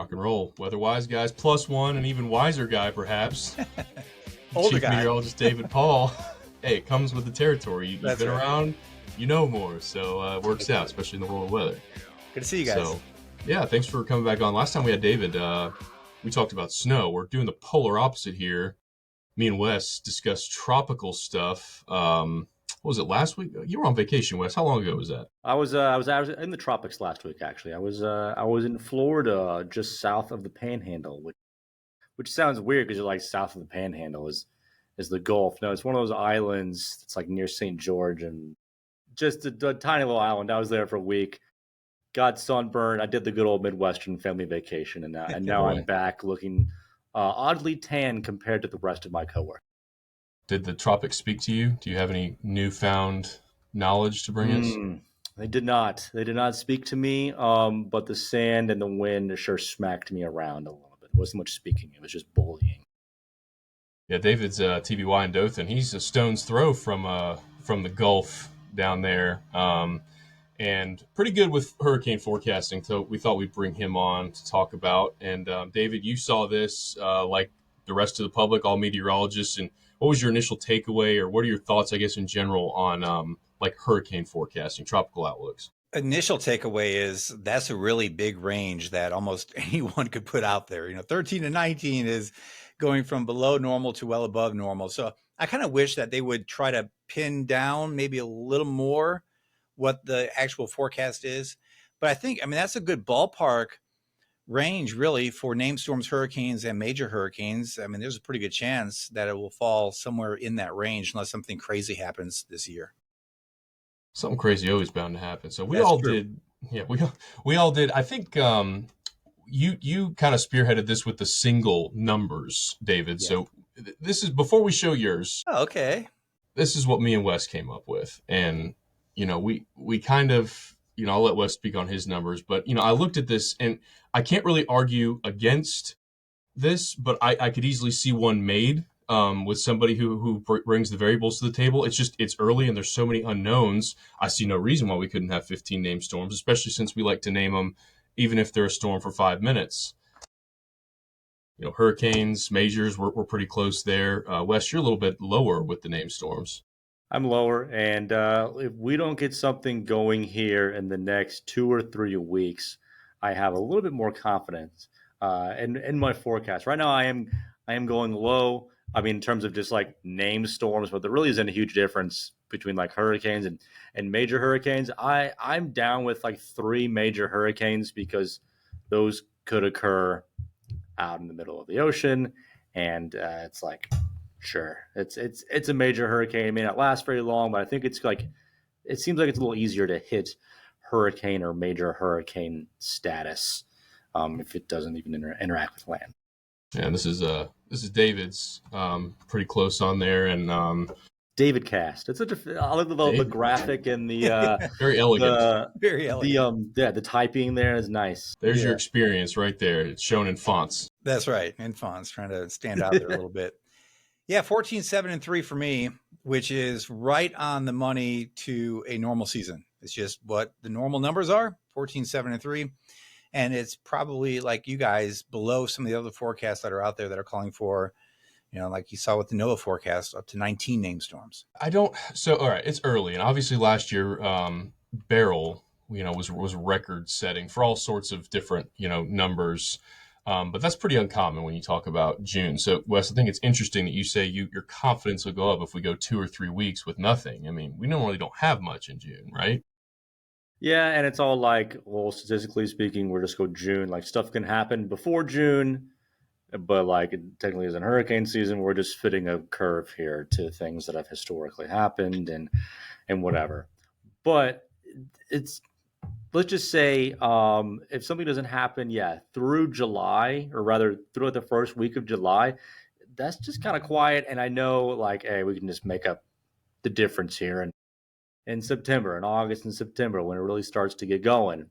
Rock and roll. Weather-wise, guys, plus one, an even wiser guy, perhaps. Older Chief guy. Meteorologist David Paul. Hey, it comes with the territory. You've That's been right. around, you know more, so it works out, especially in the world of weather. Good to see you guys. So, yeah, thanks for coming back on. Last time we had David, we talked about snow. We're doing the polar opposite here. Me and Wes discussed tropical stuff. What was it, last week? You were on vacation, Wes. How long ago was that? I was in the tropics last week. Actually, I was in Florida, just south of the Panhandle, which sounds weird because you're like south of the Panhandle is the Gulf. No, it's one of those islands. It's like near St. George and just a tiny little island. I was there for a week. Got sunburned. I did the good old Midwestern family vacation, and now I'm back looking oddly tan compared to the rest of my coworkers. Did the tropics speak to you? Do you have any newfound knowledge to bring us? They did not. They did not speak to me, but the sand and the wind sure smacked me around a little bit. It wasn't much speaking. It was just bullying. Yeah, David's TBY in Dothan. He's a stone's throw from the Gulf down there, and pretty good with hurricane forecasting. So we thought we'd bring him on to talk about. And David, you saw this like the rest of the public, all meteorologists. And what was your initial takeaway, or what are your thoughts, I guess, in general on like hurricane forecasting, tropical outlooks? Initial takeaway is that's a really big range that almost anyone could put out there. 13 to 19 is going from below normal to well above normal. So I kind of wish that they would try to pin down maybe a little more what the actual forecast is. But I mean, that's a good ballpark range really for named storms, hurricanes, and major hurricanes. I mean, there's a pretty good chance that it will fall somewhere in that range unless something crazy happens this year. Something crazy always bound to happen. So we That's all true. did. Yeah, we all did. I think you kind of spearheaded this with the single numbers, David. Yeah. So this is before we show yours. Oh, okay. This is what me and Wes came up with, and we kind of I'll let Wes speak on his numbers, but I looked at this and I can't really argue against this, but I could easily see one made with somebody who brings the variables to the table. It's early and there's so many unknowns. I see no reason why we couldn't have 15 named storms, especially since we like to name them even if they're a storm for 5 minutes. Hurricanes, majors, we're pretty close there. Wes, you're a little bit lower with the named storms. I'm lower, and if we don't get something going here in the next 2 or 3 weeks, I have a little bit more confidence in my forecast. Right now, I am going low. I mean, in terms of just like named storms, but there really isn't a huge difference between like hurricanes and major hurricanes. I'm down with like 3 major hurricanes because those could occur out in the middle of the ocean, and it's like, sure, it's a major hurricane. It may not last very long, but I think it seems like it's a little easier to hit hurricane or major hurricane status if it doesn't even interact with land. Yeah, this is David's pretty close on there, and David cast. It's I like the graphic and the very elegant. Very elegant. The typing there is nice. There's your experience right there. It's shown in fonts. That's right, in fonts, trying to stand out there a little bit. Yeah, 14, 7, and 3 for me, which is right on the money to a normal season. It's just what the normal numbers are, 14, 7, and 3. And it's probably, like you guys, below some of the other forecasts that are out there that are calling for, like you saw with the NOAA forecast, up to 19 named storms. All right, it's early. And obviously last year, Beryl, was record setting for all sorts of different, numbers. But that's pretty uncommon when you talk about June. So, Wes, I think it's interesting that you say your confidence will go up if we go 2 or 3 weeks with nothing. I mean, we normally don't have much in June, right? Yeah, and it's all like, well, statistically speaking, we're just go June. Like stuff can happen before June, but like it technically isn't hurricane season. We're just fitting a curve here to things that have historically happened and whatever. But let's just say if something doesn't happen, through July, or rather throughout the first week of July, that's just kind of quiet. And I know, like, hey, we can just make up the difference here in September and August and September when it really starts to get going.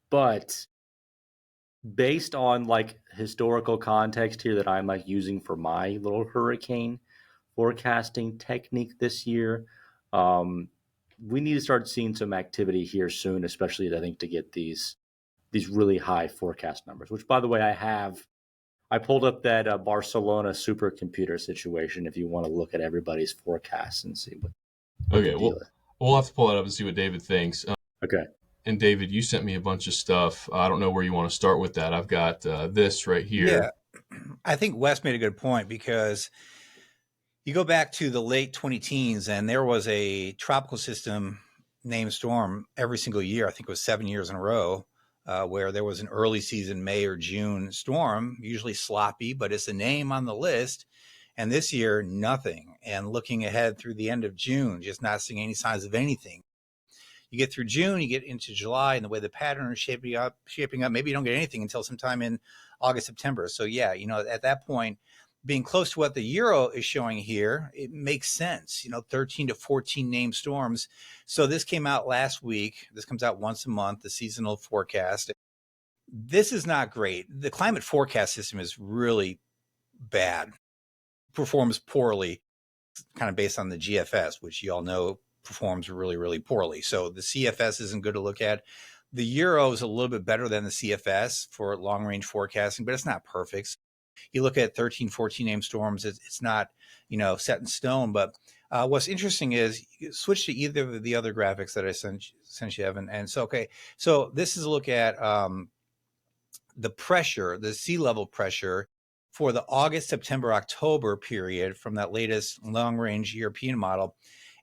But based on like historical context here that I'm like using for my little hurricane forecasting technique this year, we need to start seeing some activity here soon, especially I think to get these these really high forecast numbers, which, by the way, I pulled up that Barcelona supercomputer situation if you want to look at everybody's forecasts and see what Okay, the deal is. we'll have to pull that up and see what David thinks. Okay. And David, you sent me a bunch of stuff. I don't know where you want to start with that. I've got this right here. Yeah, I think Wes made a good point, because you go back to the late 2010s and there was a tropical system named storm every single year. I think it was 7 years in a row, where there was an early season May or June storm, usually sloppy, but it's a name on the list. And this year, nothing. And looking ahead through the end of June, just not seeing any signs of anything. You get through June, you get into July, and the way the pattern is shaping up, maybe you don't get anything until sometime in August, September. So yeah, at that point, being close to what the Euro is showing here, it makes sense, 13 to 14 named storms. So this came out last week. This comes out once a month, the seasonal forecast. This is not great. The climate forecast system is really bad, performs poorly, kind of based on the GFS, which you all know performs really, really poorly. So the CFS isn't good to look at. The Euro is a little bit better than the CFS for long range forecasting, but it's not perfect. You look at 13, 14 named storms, it's not, set in stone. But what's interesting is you switch to either of the other graphics that I sent you, Evan. And so, okay, so this is a look at the pressure, the sea level pressure for the August, September, October period from that latest long range European model.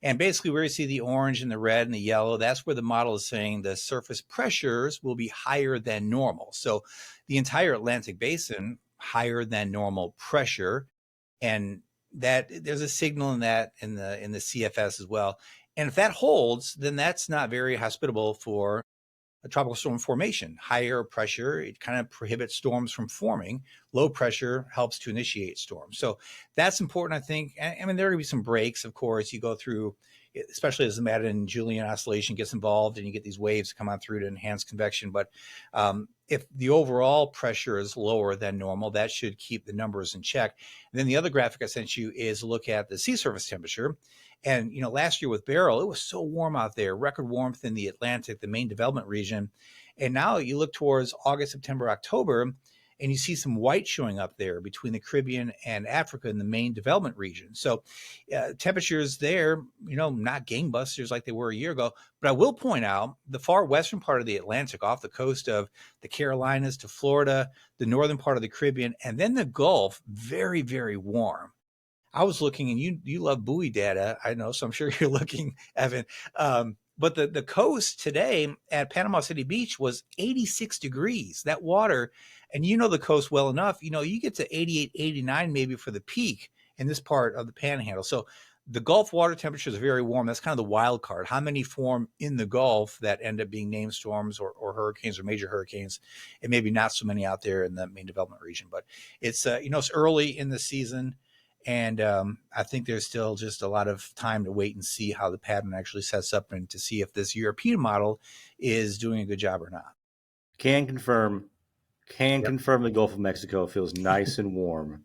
And basically where you see the orange and the red and the yellow, that's where the model is saying the surface pressures will be higher than normal. So the entire Atlantic basin, higher than normal pressure. And that there's a signal in that in the CFS as well. And if that holds, then that's not very hospitable for a tropical storm formation. Higher pressure, it kind of prohibits storms from forming. Low pressure helps to initiate storms. So that's important, I think. I mean, there are going to be some breaks, of course. You go through, especially as the Madden-Julian oscillation gets involved and you get these waves come on through to enhance convection. But if the overall pressure is lower than normal, that should keep the numbers in check. And then the other graphic I sent you is look at the sea surface temperature. And, last year with Beryl, it was so warm out there, record warmth in the Atlantic, the main development region. And now you look towards August, September, October, and you see some white showing up there between the Caribbean and Africa in the main development region. So temperatures there, not gangbusters like they were a year ago. But I will point out the far western part of the Atlantic, off the coast of the Carolinas to Florida, the northern part of the Caribbean, and then the Gulf, very, very warm. I was looking, and you love buoy data, I know, so I'm sure you're looking, Evan. But the coast today at Panama City Beach was 86 degrees, that water. And the coast well enough, you get to 88, 89 maybe for the peak in this part of the Panhandle. So the Gulf water temperature is very warm. That's kind of the wild card. How many form in the Gulf that end up being named storms or hurricanes or major hurricanes? And maybe not so many out there in the main development region. But it's, it's early in the season. And I think there's still just a lot of time to wait and see how the pattern actually sets up and to see if this European model is doing a good job or not. Can confirm the Gulf of Mexico feels nice and warm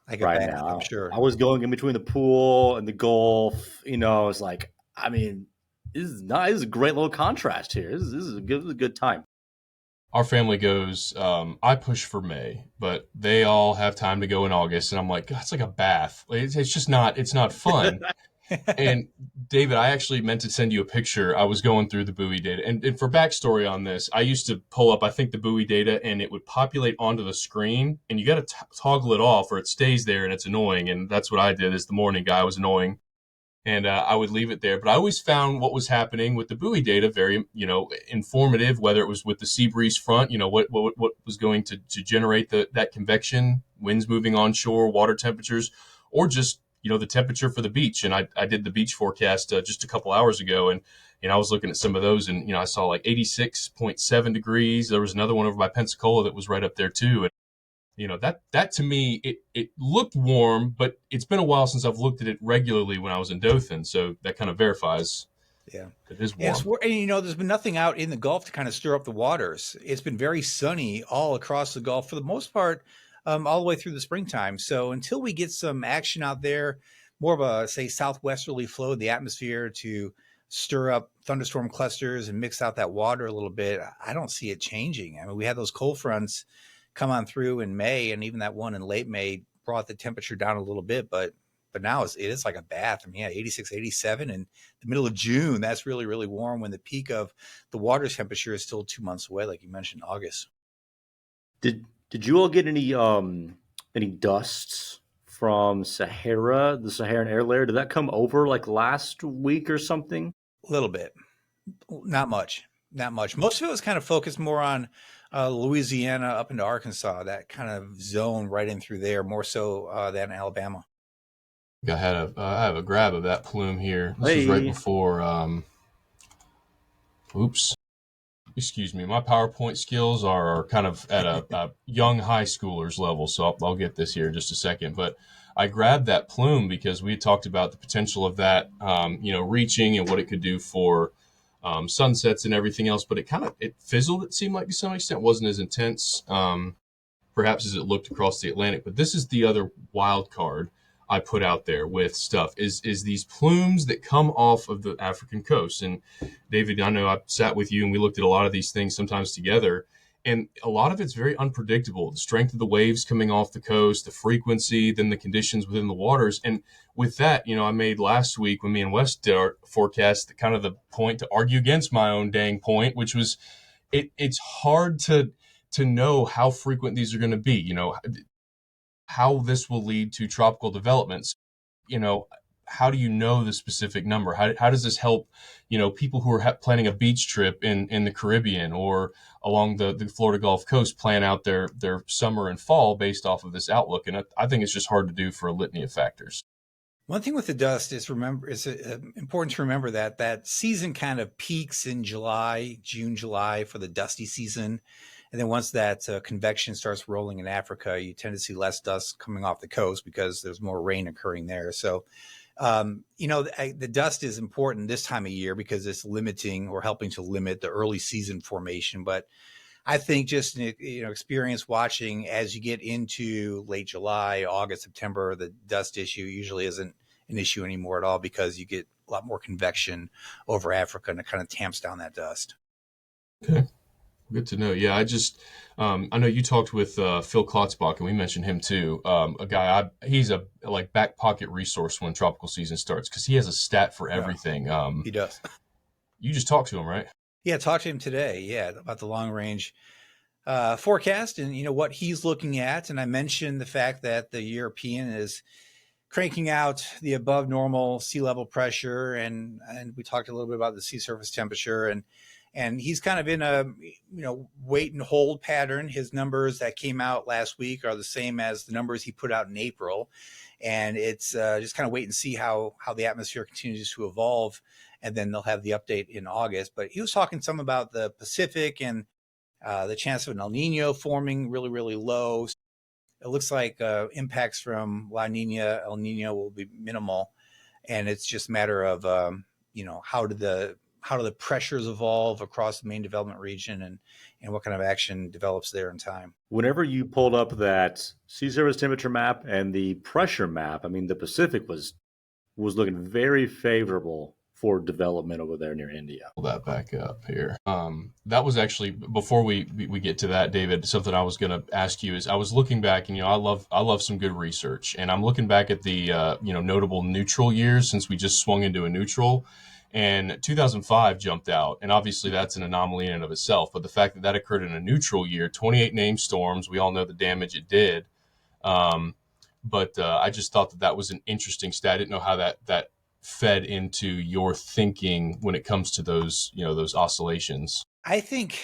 right now. I'm sure. I was going in between the pool and the Gulf. It's like, I mean, this is a great little contrast here. This is a good time. Our family goes, I push for May, but they all have time to go in August. And I'm like, God, it's like a bath. It's just not, it's not fun. And David, I actually meant to send you a picture. I was going through the buoy data. And for backstory on this, I used to pull up, I think, the buoy data, and it would populate onto the screen. And you got to toggle it off or it stays there and it's annoying. And that's what I did as the morning guy. Was annoying. And I would leave it there. But I always found what was happening with the buoy data very, informative, whether it was with the sea breeze front, what was going to generate that convection, winds moving onshore, water temperatures, or just, the temperature for the beach. And I did the beach forecast just a couple hours ago. And, I was looking at some of those and, I saw like 86.7 degrees. There was another one over by Pensacola that was right up there too. And, that to me, it looked warm, but it's been a while since I've looked at it regularly when I was in Dothan. So that kind of verifies that it is warm. And, there's been nothing out in the Gulf to kind of stir up the waters. It's been very sunny all across the Gulf for the most part, all the way through the springtime. So until we get some action out there, more of a, say, southwesterly flow in the atmosphere to stir up thunderstorm clusters and mix out that water a little bit, I don't see it changing. I mean, we had those cold fronts come on through in May, and even that one in late May brought the temperature down a little bit, but now it is like a bath. I mean, yeah, 86, 87 in the middle of June. That's really, really warm when the peak of the water temperature is still 2 months away, like you mentioned, August. Did you all get any dusts from Sahara, the Saharan air layer? Did that come over like last week or something? A little bit, not much. Most of it was kind of focused more on Louisiana up into Arkansas, that kind of zone right in through there, more so than Alabama. I have a grab of that plume here. This was right before. Oops. Excuse me. My PowerPoint skills are kind of at a young high schooler's level, so I'll get this here in just a second. But I grabbed that plume because we had talked about the potential of that, reaching and what it could do for sunsets and everything else. But it fizzled. It seemed like to some extent wasn't as intense, perhaps as it looked across the Atlantic. But this is the other wild card I put out there with stuff is these plumes that come off of the African coast. And David, I know I sat with you and we looked at a lot of these things sometimes together, and a lot of it's very unpredictable. The strength of the waves coming off the coast, the frequency, then the conditions within the waters. And with that, I made last week when me and Wes did our forecast, kind of the point to argue against my own dang point, which was it's hard to know how frequent these are going to be. How this will lead to tropical developments. How do you know the specific number? How does this help, people who are planning a beach trip in the Caribbean or along the Florida Gulf Coast plan out their summer and fall based off of this outlook? And I think it's just hard to do for a litany of factors. One thing with the dust is important to remember that season kind of peaks in June, July for the dusty season. And then once that convection starts rolling in Africa, you tend to see less dust coming off the coast because there's more rain occurring there. So, the dust is important this time of year because it's limiting or helping to limit the early season formation. But I think just, experience watching as you get into late July, August, September, the dust issue usually isn't an issue anymore at all because you get a lot more convection over Africa and it kind of tamps down that dust. Okay. Good to know. Yeah, I know you talked with Phil Klotzbach, and we mentioned him too. A guy, he's a back pocket resource when tropical season starts because he has a stat for everything. He does. You just talked to him, right? Yeah, talked to him today. Yeah, about the long range forecast and what he's looking at. And I mentioned the fact that the European is cranking out the above normal sea level pressure, and we talked a little bit about the sea surface temperature, and he's kind of in a wait and hold pattern. His numbers that came out last week are the same as the numbers he put out in April, and it's just kind of wait and see how the atmosphere continues to evolve, and then they'll have the update in August. But he was talking some about the Pacific and the chance of an El Nino forming really, really low. It looks like impacts from La Nina, El Nino will be minimal, and it's just a matter of how do the pressures evolve across the main development region and what kind of action develops there in time. Whenever you pulled up that sea surface temperature map and the pressure map, I mean, the Pacific was looking very favorable for development over there near India. Pull that back up here. That was actually, before we get to that, David, something I was going to ask you is I was looking back, and I love some good research, and I'm looking back at the notable neutral years since we just swung into a neutral. And 2005 jumped out, and obviously that's an anomaly in and of itself. But the fact that occurred in a neutral year, 28 named storms, we all know the damage it did. But I just thought that was an interesting stat. I didn't know how that fed into your thinking when it comes to those oscillations. I think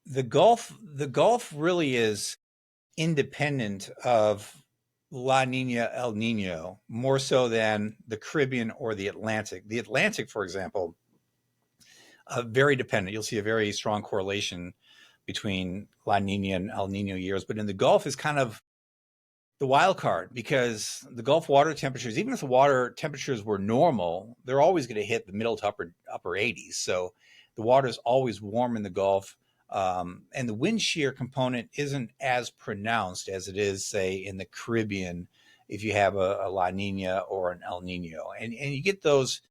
the Gulf really is independent of La Nina, El Nino, more so than the Caribbean or the Atlantic. The Atlantic, for example, very dependent. You'll see a very strong correlation between La Nina and El Nino years. But in the Gulf is kind of the wild card because the Gulf water temperatures, even if the water temperatures were normal, they're always going to hit the middle to upper 80s. So the water is always warm in the Gulf. And the wind shear component isn't as pronounced as it is, say, in the Caribbean if you have a La Nina or an El Nino. And you get those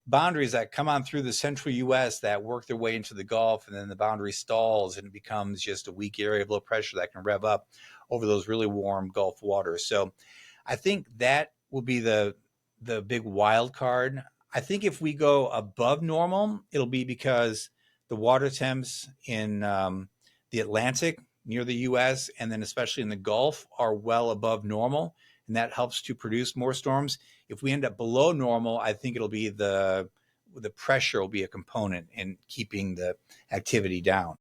boundaries that come on through the central U.S. that work their way into the Gulf, and then the boundary stalls and it becomes just a weak area of low pressure that can rev up over those really warm Gulf waters. So I think that will be the big wild card. I think if we go above normal, it'll be because the water temps in the Atlantic near the U.S. and then especially in the Gulf are well above normal, and that helps to produce more storms. If we end up below normal, I think it'll be the pressure will be a component in keeping the activity down.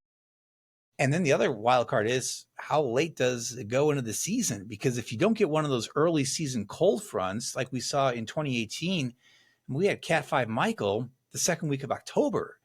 And then the other wild card is how late does it go into the season? Because if you don't get one of those early season cold fronts like we saw in 2018, we had Cat 5 Michael the second week of October.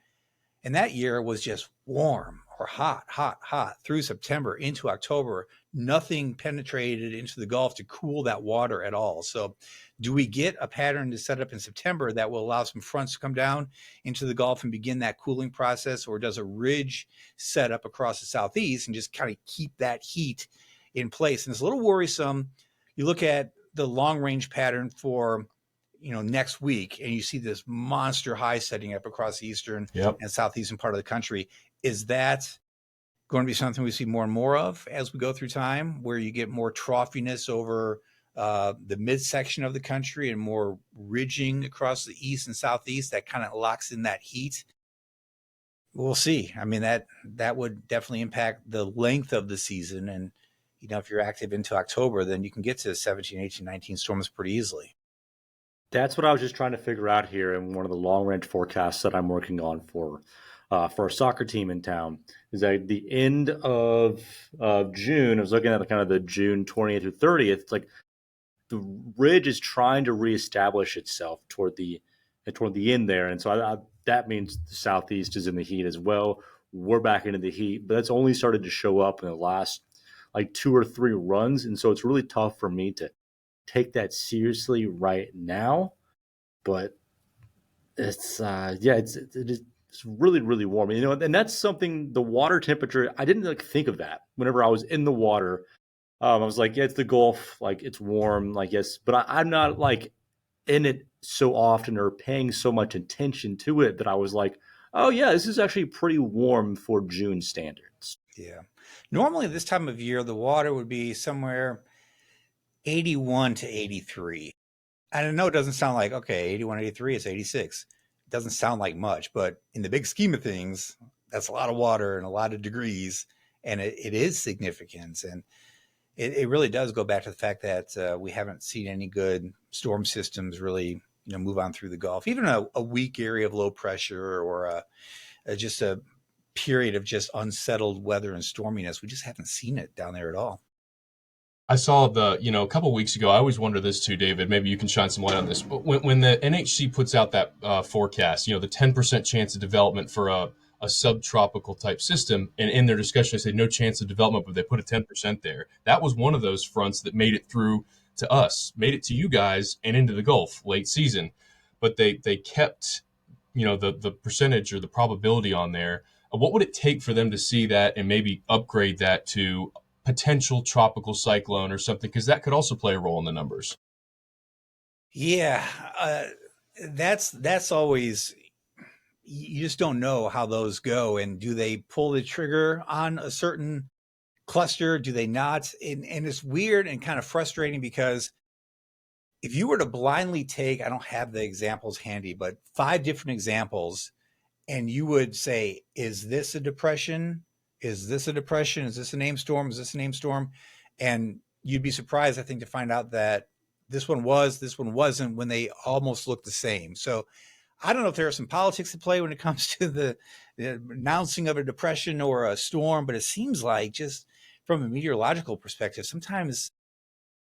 And that year was just warm or hot, hot, hot through September into October. Nothing penetrated into the Gulf to cool that water at all. So do we get a pattern to set up in September that will allow some fronts to come down into the Gulf and begin that cooling process? Or does a ridge set up across the southeast and just kind of keep that heat in place? And it's a little worrisome. You look at the long range pattern for next week, and you see this monster high setting up across the eastern and southeastern part of the country. Is that going to be something we see more and more of as we go through time, where you get more troughiness over the midsection of the country and more ridging across the east and southeast that kind of locks in that heat? We'll see. I mean, that would definitely impact the length of the season. And, if you're active into October, then you can get to 17, 18, 19 storms pretty easily. That's what I was just trying to figure out here in one of the long range forecasts that I'm working on for a soccer team in town. Is that the end of June? I was looking at kind of the June 20th through 30th. It's like the ridge is trying to reestablish itself toward the end there, and so that means the southeast is in the heat as well. We're back into the heat, but that's only started to show up in the last like 2 or 3 runs, and so it's really tough for me to take that seriously right now. But it's really, really warm, and that's something, the water temperature, I didn't think of that whenever I was in the water. I was like, yeah, it's the Gulf, like it's warm, like, yes, but I'm not like in it so often or paying so much attention to it that I was like, oh yeah, this is actually pretty warm for June standards. Yeah. Normally this time of year, the water would be somewhere 81 to 83. I know it doesn't sound like, okay, 81, 83, it's 86. It doesn't sound like much, but in the big scheme of things, that's a lot of water and a lot of degrees, and it is significant. And it really does go back to the fact that we haven't seen any good storm systems really, move on through the Gulf. Even a weak area of low pressure or just a period of just unsettled weather and storminess, we just haven't seen it down there at all. I saw a couple of weeks ago, I always wonder this too, David, maybe you can shine some light on this. But when the NHC puts out that forecast, the 10% chance of development for a subtropical type system, and in their discussion, they say no chance of development, but they put a 10% there. That was one of those fronts that made it through to us, made it to you guys and into the Gulf late season. But they kept, the percentage or the probability on there. What would it take for them to see that and maybe upgrade that to potential tropical cyclone or something, because that could also play a role in the numbers? Yeah, that's always, you just don't know how those go, and do they pull the trigger on a certain cluster? Do they not? And it's weird and kind of frustrating, because if you were to blindly take, I don't have the examples handy, but 5 different examples, and you would say, is this a depression? Is this a depression? Is this a name storm? Is this a name storm? And you'd be surprised, I think, to find out that this one was, this one wasn't, when they almost look the same. So I don't know if there are some politics at play when it comes to the announcing of a depression or a storm, but it seems like, just from a meteorological perspective, sometimes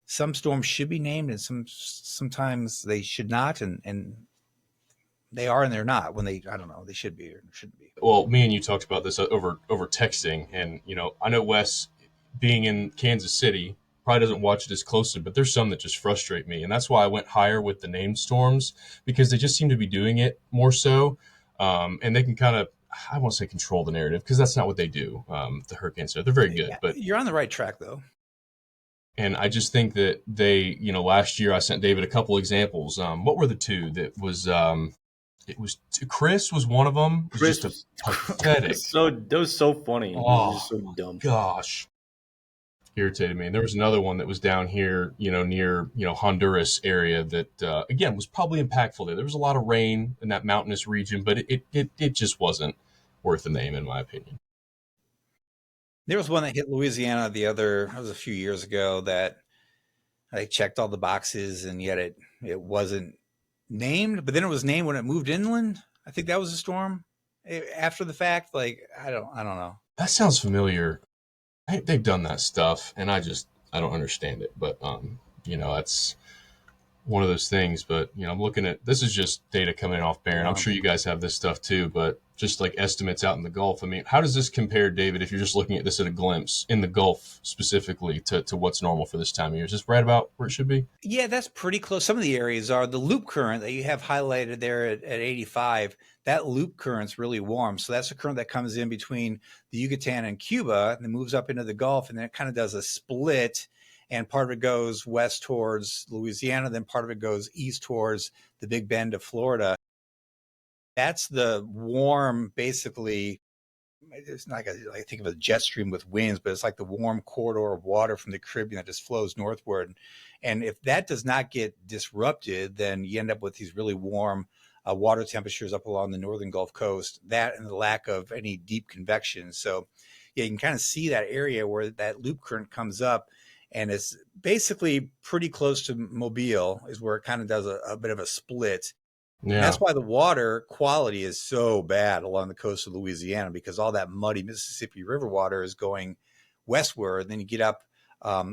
some storms should be named and sometimes they should not. And they are and they're not, when they, I don't know, they should be or shouldn't be. Well, me and you talked about this over texting, and I know Wes, being in Kansas City, probably doesn't watch it as closely, but there's some that just frustrate me, and that's why I went higher with the named storms, because they just seem to be doing it more so, and they can kind of, I won't say control the narrative, because that's not what they do. The hurricanes, they're very good, but you're on the right track though. And I just think that they, last year I sent David a couple examples. What were the 2 that was? It was Chris was one of them. It was Chris just a was pathetic. that was so funny. It was just Oh so my dumb. gosh, irritated me. And there was another one that was down here, near Honduras area that again was probably impactful there. There was a lot of rain in that mountainous region, but it just wasn't worth the name in my opinion. There was one that hit Louisiana that was a few years ago that I checked all the boxes and yet it wasn't named, but then it was named when it moved inland. I think that was a storm after the fact. Like I don't know. That sounds familiar. They've done that stuff, and I don't understand it. But that's one of those things. But I'm looking at this is just data coming off Barron. I'm Yeah. sure you guys have this stuff too, but just like estimates out in the Gulf. I mean, how does this compare, David? If you're just looking at this at a glimpse in the Gulf specifically to what's normal for this time of year, is this right about where it should be? Yeah, that's pretty close. Some of the areas are the loop current that you have highlighted there at 85. That loop current's really warm. So that's a current that comes in between the Yucatan and Cuba and then moves up into the Gulf. And then it kind of does a split. And part of it goes west towards Louisiana. Then part of it goes east towards the Big Bend of Florida. That's the warm, basically. It's not like I think of a jet stream with winds, but it's like the warm corridor of water from the Caribbean that just flows northward. And if that does not get disrupted, then you end up with these really warm water temperatures up along the northern Gulf Coast, that and the lack of any deep convection. So yeah, you can kind of see that area where that loop current comes up and it's basically pretty close to Mobile is where it kind of does a bit of a split. And Yeah. that's why the water quality is so bad along the coast of Louisiana, because all that muddy Mississippi River water is going westward. And then you get up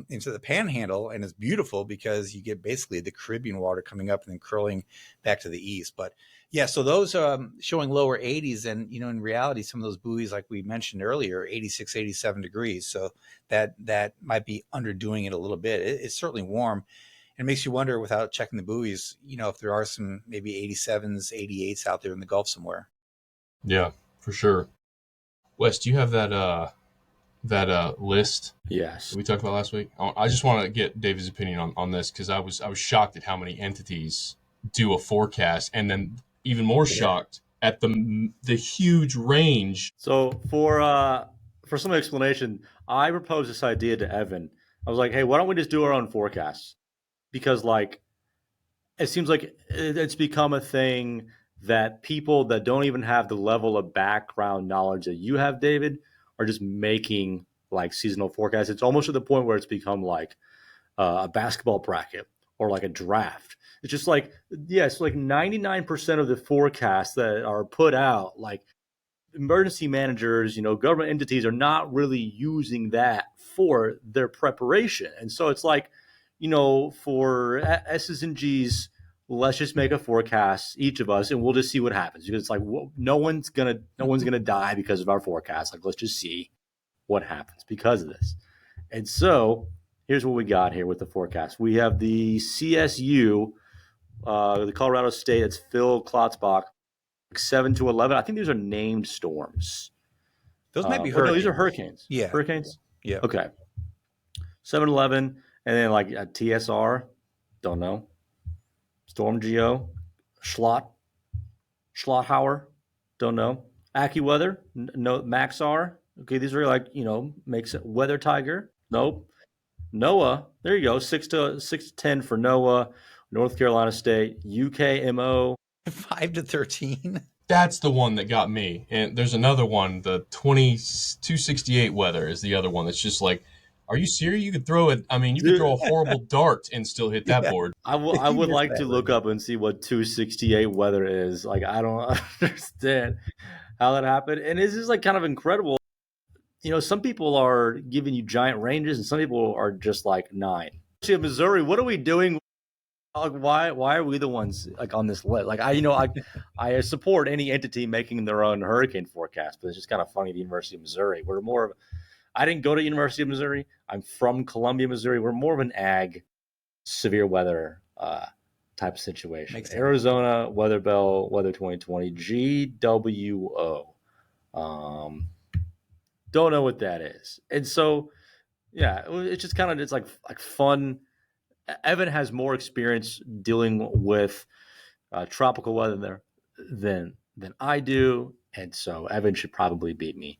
into the Panhandle, and it's beautiful because you get basically the Caribbean water coming up and then curling back to the east. But yeah, so those showing lower 80s, and in reality, some of those buoys, like we mentioned earlier, 86, 87 degrees. So that might be underdoing it a little bit. It's certainly warm. It makes you wonder, without checking the buoys, if there are some maybe 87s, 88s out there in the Gulf somewhere. Yeah, for sure. Wes, do you have that list Yes. that we talked about last week? I just want to get David's opinion on this because I was shocked at how many entities do a forecast, and then even more shocked at the huge range. So for some explanation, I proposed this idea to Evan. I was like, hey, why don't we just do our own forecasts? Because it seems like it's become a thing that people that don't even have the level of background knowledge that you have, David, are just making seasonal forecasts. It's almost to the point where it's become like a basketball bracket or like a draft. It's just it's 99% of the forecasts that are put out, emergency managers, government entities are not really using that for their preparation. And so it's for S's and G's, let's just make a forecast, each of us, and we'll just see what happens. Because it's no one's gonna die because of our forecast. Let's just see what happens because of this. And so here's what we got here with the forecast. We have the CSU, the Colorado State. It's Phil Klotzbach, 7 to 11. I think these are named storms. Those might be hurricanes. No, these are hurricanes. Yeah. Hurricanes? Yeah. Okay. 7-11. And then a TSR, don't know. Storm Geo, Schlotthauer, don't know. AccuWeather, no. Maxar, okay, these are makes it Weather Tiger, nope. NOAA, there you go, 6 to 10 for NOAA, North Carolina State, UKMO. 5 to 13. That's the one that got me. And there's another one, the 268 weather is the other one that's just like, are you serious? You could throw it. I mean, you could throw a horrible dart and still hit that board. I would like to look up and see what 268 weather is. I don't understand how that happened. And it's just kind of incredible. Some people are giving you giant ranges and some people are just 9. See, Missouri, what are we doing? Why are we the ones on this list? I support any entity making their own hurricane forecast, but it's just kind of funny. The University of Missouri, we're more of I didn't go to University of Missouri. I'm from Columbia, Missouri. We're more of an ag, severe weather type of situation. Makes sense. Arizona, Weather Bell, Weather 2020, GWO. Don't know what that is. And so, yeah, it's just kind of, it's like fun. Evan has more experience dealing with tropical weather than I do, and so Evan should probably beat me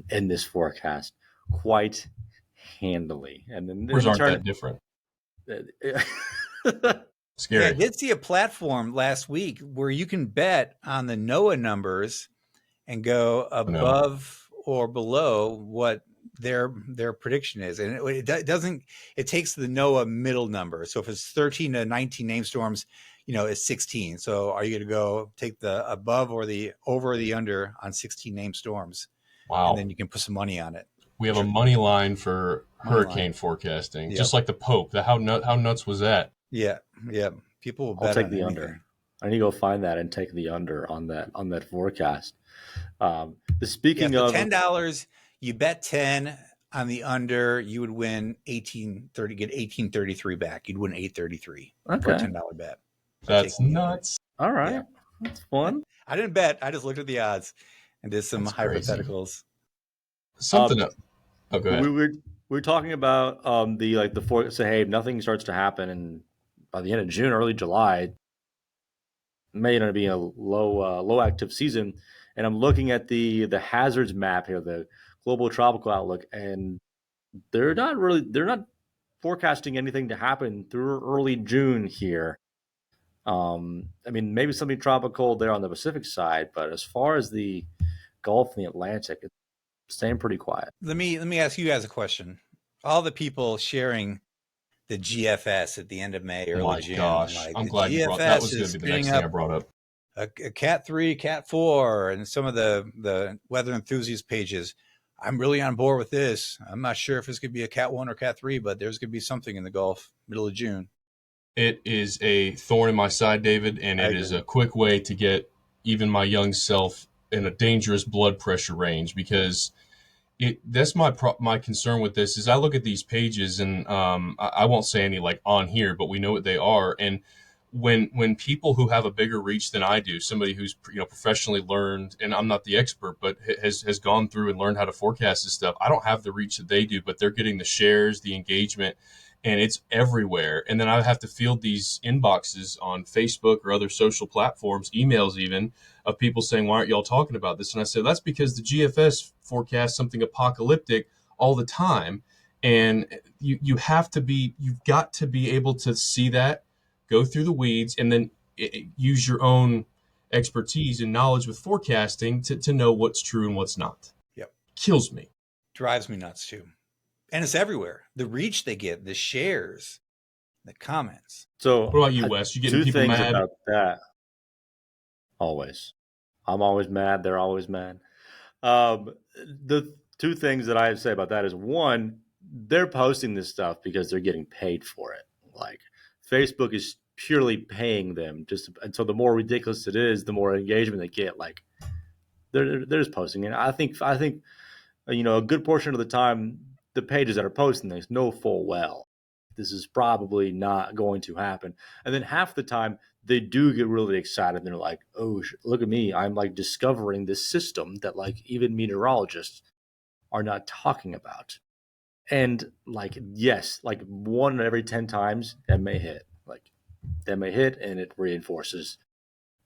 in this forecast quite handily. And then Numbers in aren't that turn, different. Yeah, I Scary. did see a platform last week where you can bet on the NOAA numbers and go No. above or below what their prediction is, and it doesn't. It takes the NOAA middle number. So if it's 13 to 19 name storms, it's 16. So are you going to go take the above or the over or the under on 16 name storms? Wow. And then you can put some money on it. We have a money line for hurricane forecasting, just like the Pope. How nuts was that? Yeah. People will bet I'll take on the anything. under. I need to go find that and take the under on that forecast. Speaking of $10, you bet 10 on the under, you would win 1830, get 1833 back. You'd win 833 for a $10 bet. That's nuts. All right, that's fun. I didn't bet. I just looked at the odds and did some hypotheticals. Something up. Oh, go ahead. We were talking about so hey, if nothing starts to happen, and by the end of June, early July, it may end up being a low active season. And I'm looking at the hazards map here, the global tropical outlook, and they're not forecasting anything to happen through early June here. I mean, maybe something tropical there on the Pacific side, but as far as the Gulf and the Atlantic, it's staying pretty quiet. Let me ask you guys a question. All the people sharing the GFS at the end of May, early June. Gosh, I'm glad you brought that. Was going to be the next thing I brought up. A Cat 3, Cat 4, and some of the weather enthusiast pages. I'm really on board with this. I'm not sure if it's going to be a Cat 1 or Cat 3, but there's going to be something in the Gulf, middle of June. It is a thorn in my side, David, and it is a quick way to get even my young self in a dangerous blood pressure range, because that's my concern with this is I look at these pages, and I won't say any like on here, but we know what they are. And when people who have a bigger reach than I do, somebody who's professionally learned, and I'm not the expert, but has gone through and learned how to forecast this stuff, I don't have the reach that they do, but they're getting the shares, the engagement, and it's everywhere. And then I have to field these inboxes on Facebook or other social platforms, emails even, of people saying, why aren't y'all talking about this? And I said, that's because the GFS forecasts something apocalyptic all the time. And you've got to be able to see that, go through the weeds, and then use your own expertise and knowledge with forecasting to know what's true and what's not. Yep. Kills me. Drives me nuts too. And it's everywhere. The reach they get, the shares, the comments. So what about you, Wes? You getting people mad about that? Always. I'm always mad. They're always mad. The two things that I say about that is, one, they're posting this stuff because they're getting paid for it. Like, Facebook is purely paying them and so the more ridiculous it is, the more engagement they get. Like, they're just posting it. I think a good portion of the time, the pages that are posting this know full well this is probably not going to happen. And then half the time they do get really excited. And they're like, oh, look at me. I'm like discovering this system that like even meteorologists are not talking about. And like, yes, like 1 every 10 times that may hit. Like that may hit, and it reinforces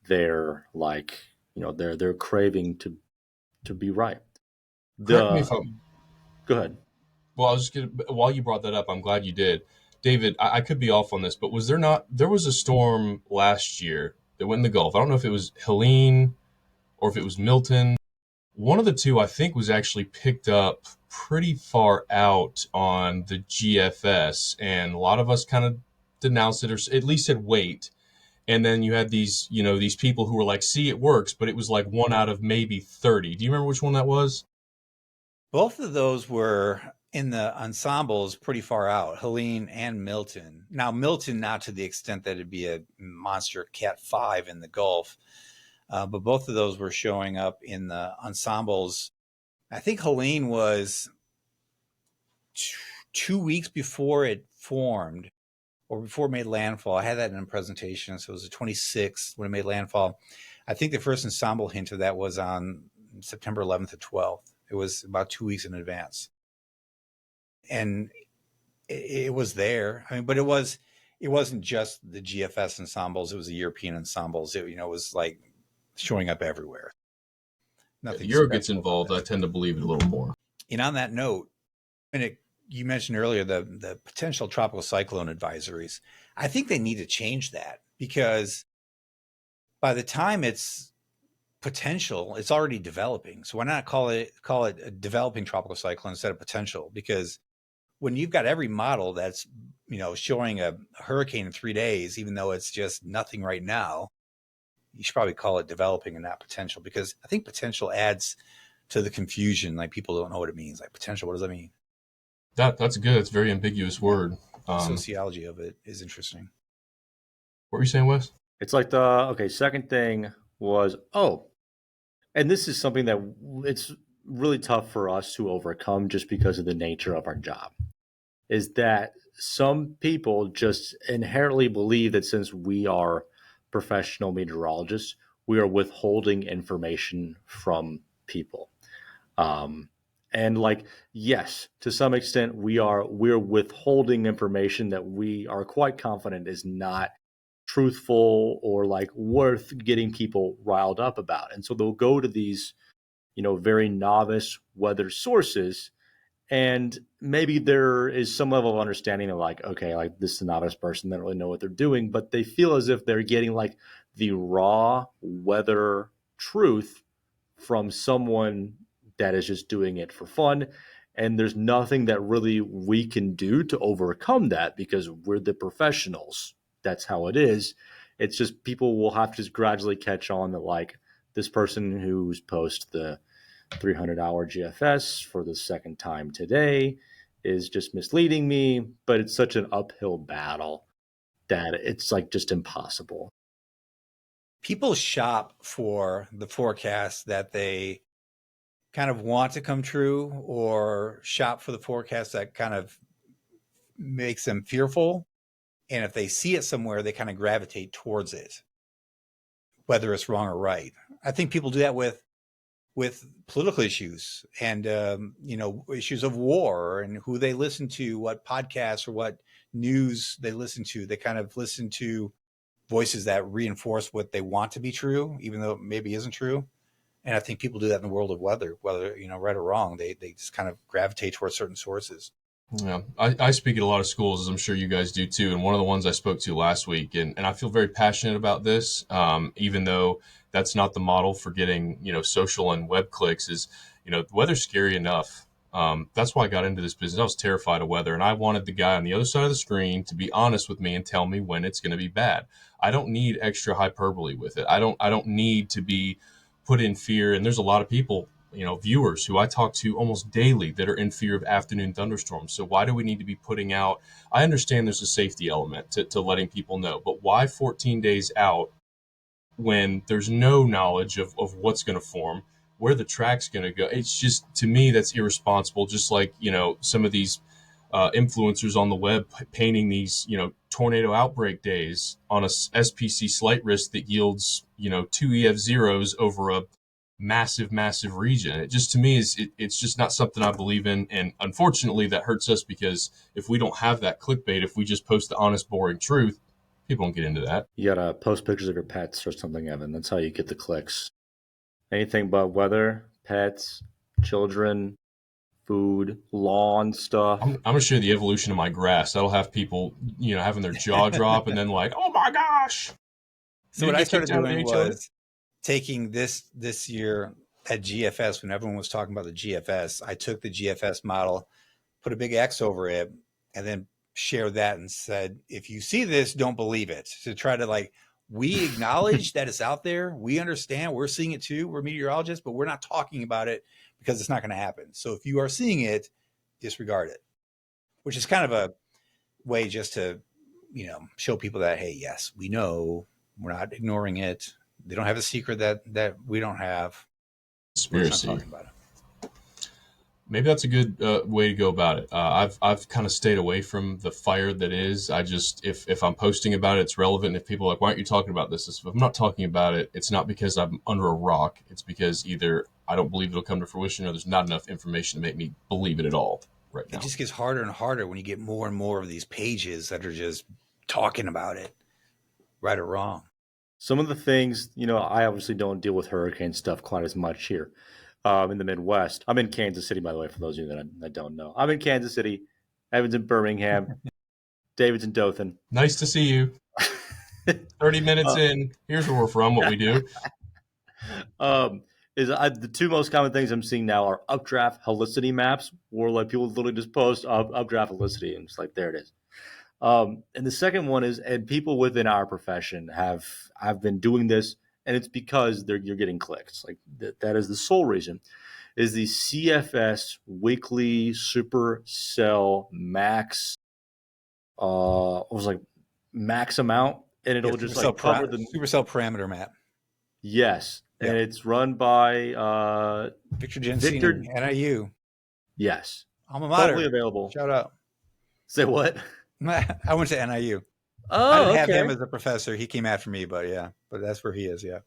their like, their craving to be right. Go ahead. Well, I was just while you brought that up, I'm glad you did. David, I could be off on this, but there was a storm last year that went in the Gulf. I don't know if it was Helene or if it was Milton. One of the two, I think, was actually picked up pretty far out on the GFS, and a lot of us kind of denounced it, or at least said wait. And then you had these people who were like, see, it works, but it was like 1 out of maybe 30. Do you remember which one that was? Both of those were in the ensembles pretty far out, Helene and Milton. Now, Milton, not to the extent that it'd be a monster Cat 5 in the Gulf, but both of those were showing up in the ensembles. I think Helene was 2 weeks before it formed, or before it made landfall. I had that in a presentation, so it was the 26th when it made landfall. I think the first ensemble hint of that was on September 11th to 12th. It was about 2 weeks in advance. And it was there. I mean, but it wasn't just the GFS ensembles. It was the European ensembles. It was like showing up everywhere. The Nothing Euro gets special about involved, I that. tend to believe it a little more. And on that note, you mentioned earlier the potential tropical cyclone advisories. I think they need to change that, because by the time it's potential, it's already developing. So why not call it a developing tropical cyclone instead of potential? Because when you've got every model that's, showing a hurricane in 3 days, even though it's just nothing right now, you should probably call it developing and not potential, because I think potential adds to the confusion. Like, people don't know what it means. Like, potential, what does that mean? That's good. It's a very ambiguous word. The sociology of it is interesting. What were you saying, Wes? It's like second thing was, and this is something that it's really tough for us to overcome just because of the nature of our job, is that some people just inherently believe that since we are professional meteorologists, we are withholding information from people. And like, yes, to some extent, we're withholding information that we are quite confident is not truthful or like worth getting people riled up about. And so they'll go to these, very novice weather sources, and maybe there is some level of understanding of like, okay, like this is a novice person, they don't really know what they're doing, but they feel as if they're getting like the raw weather truth from someone that is just doing it for fun. And there's nothing that really we can do to overcome that because we're the professionals. That's how it is. It's just people will have to just gradually catch on that, like, this person who's post the 300-hour GFS for the second time today is just misleading me, but it's such an uphill battle that it's like just impossible. People shop for the forecast that they kind of want to come true, or shop for the forecast that kind of makes them fearful. And if they see it somewhere, they kind of gravitate towards it, whether it's wrong or right. I think people do that with political issues and, issues of war, and who they listen to, what podcasts or what news they listen to. They kind of listen to voices that reinforce what they want to be true, even though it maybe isn't true. And I think people do that in the world of weather, whether, right or wrong. They just kind of gravitate towards certain sources. Yeah, I speak at a lot of schools, as I'm sure you guys do too. And one of the ones I spoke to last week, and I feel very passionate about this, even though that's not the model for getting, social and web clicks, is, the weather's scary enough. That's why I got into this business. I was terrified of weather, and I wanted the guy on the other side of the screen to be honest with me and tell me when it's going to be bad. I don't need extra hyperbole with it. I don't need to be put in fear. And there's a lot of people, viewers who I talk to almost daily that are in fear of afternoon thunderstorms. So why do we need to be putting out? I understand there's a safety element to letting people know, but why 14 days out when there's no knowledge of what's going to form, where the track's going to go? It's just, to me, that's irresponsible. Just like, some of these influencers on the web painting these, tornado outbreak days on a SPC slight risk that yields, 2 EF zeros over a massive region. It just, to me, it's just not something I believe in. And unfortunately, that hurts us, because if we don't have that clickbait, if we just post the honest, boring truth, people won't get into that. You gotta post pictures of your pets or something, Evan. That's how you get the clicks. Anything but weather, pets, children, food, lawn stuff. I'm going to show you the evolution of my grass. That'll have people, having their jaw drop and then like, oh my gosh. So what I started doing was taking this year at GFS, when everyone was talking about the GFS, I took the GFS model, put a big X over it, and then shared that and said, if you see this, don't believe it. To try to, we acknowledge that it's out there. We understand. We're seeing it too. We're meteorologists, but we're not talking about it because it's not going to happen. So if you are seeing it, disregard it, which is kind of a way just to, show people that, hey, yes, we know, we're not ignoring it. They don't have a secret that we don't have. Conspiracy. We're not talking about it. Maybe that's a good way to go about it. I've kind of stayed away from the fire that is. I just, if I'm posting about it, it's relevant. If people are like, why aren't you talking about this? If I'm not talking about it, it's not because I'm under a rock. It's because either I don't believe it'll come to fruition, or there's not enough information to make me believe it at all right now. It just gets harder and harder when you get more and more of these pages that are just talking about it, right or wrong. Some of the things, I obviously don't deal with hurricane stuff quite as much here in the Midwest. I'm in Kansas City, by the way, for those of you that don't know. I'm in Kansas City. Evan's in Birmingham. David's in Dothan. Nice to see you. 30 minutes uh, in. Here's where we're from, what we do. um, the two most common things I'm seeing now are updraft helicity maps, where like people literally just post updraft helicity, and it's like there it is. And the second one is, and people within our profession have been doing this, and it's because you're getting clicks. Like that is the sole reason. Is the CFS weekly supercell max? It was like max amount, and it'll just like cover the supercell parameter map. Yes, and it's run by Victor Gensini, NIU. Yes, alma mater. Totally available. Shout out. Say what? I went to NIU. Oh, I didn't have him as a professor. He came after me, but that's where he is. Yeah.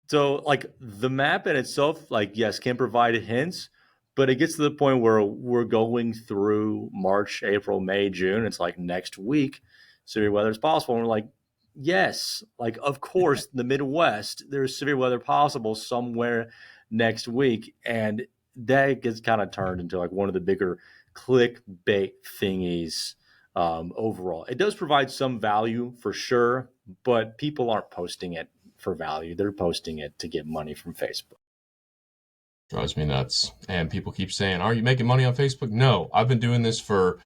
So like the map in itself, like yes, can provide hints, but it gets to the point where we're going through March, April, May, June. It's like next week, severe weather is possible, and we're like, yes, like of course, the Midwest, there's severe weather possible somewhere next week, and that gets kind of turned into like one of the bigger clickbait thingies. Overall, it does provide some value for sure, but people aren't posting it for value. They're posting it to get money from Facebook. Drives me nuts. And people keep saying, are you making money on Facebook? No, I've been doing this for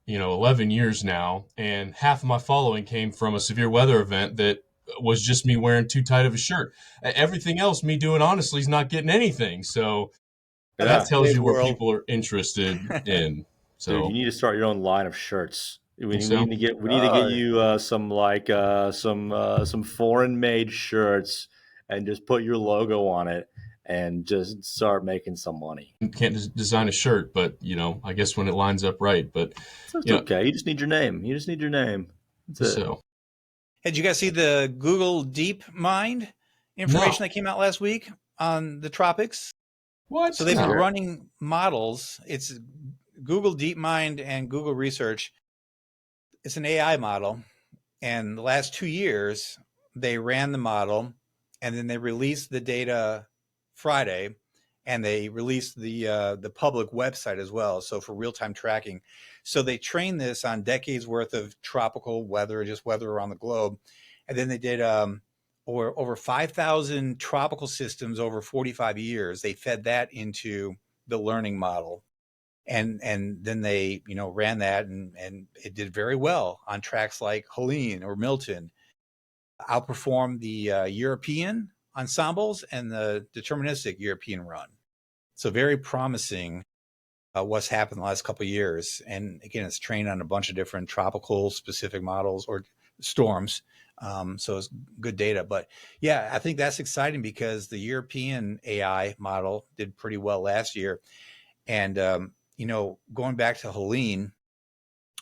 11 years now, and half of my following came from a severe weather event that was just me wearing too tight of a shirt. Everything else, me doing honestly, is not getting anything. So that tells you what people are interested in. So dude, you need to start your own line of shirts. We need to get you some foreign made shirts and just put your logo on it and just start making some money. You can't design a shirt, but I guess when it lines up right. But it's okay. You just need your name. That's it. Hey, did you guys see the Google DeepMind information that came out last week on the tropics? What? So they've been running models. It's Google DeepMind and Google Research. It's an AI model. And the last 2 years, they ran the model, and then they released the data Friday, and they released the public website as well. So for real-time tracking. So they trained this on decades worth of tropical weather, just weather around the globe. And then they did over 5,000 tropical systems over 45 years. They fed that into the learning model. And then they, ran that and it did very well on tracks like Helene or Milton, outperformed the European ensembles and the deterministic European run. So very promising what's happened the last couple of years. And again, it's trained on a bunch of different tropical specific models or storms. So it's good data. But yeah, I think that's exciting because the European AI model did pretty well last year. And, going back to Helene,